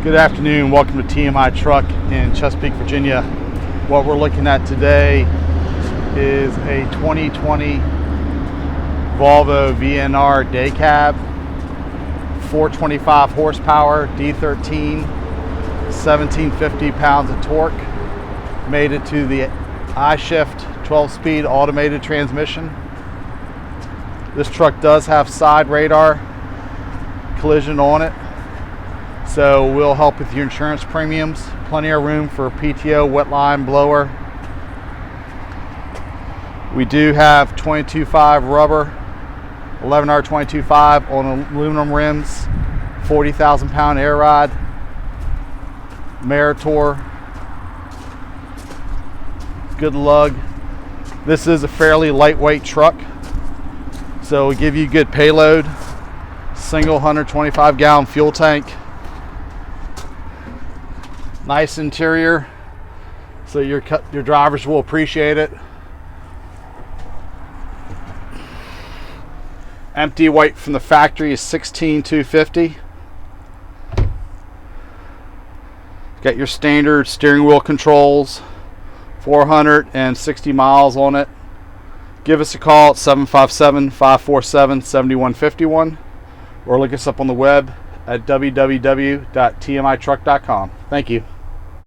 Good afternoon, welcome to TMI Truck in Chesapeake, Virginia. What we're looking at today is a 2020 Volvo VNR day cab, 425 horsepower, D13, 1750 pounds of torque. Made it to the I-Shift 12-speed automated transmission. This truck does have side radar collision on it, so we'll help with your insurance premiums. Plenty of room for PTO, wet line blower. We do have 22.5 rubber, 11R 22.5 on aluminum rims, 40,000 pound air ride, Meritor, good lug. This is a fairly lightweight truck, so it'll give you good payload. Single 125 gallon fuel tank. Nice interior, so your drivers will appreciate it. Empty weight from the factory is 16,250. Got your standard steering wheel controls, 460 miles on it. Give us a call at 757-547-7151 or look us up on the web at www.tmitruck.com. Thank you.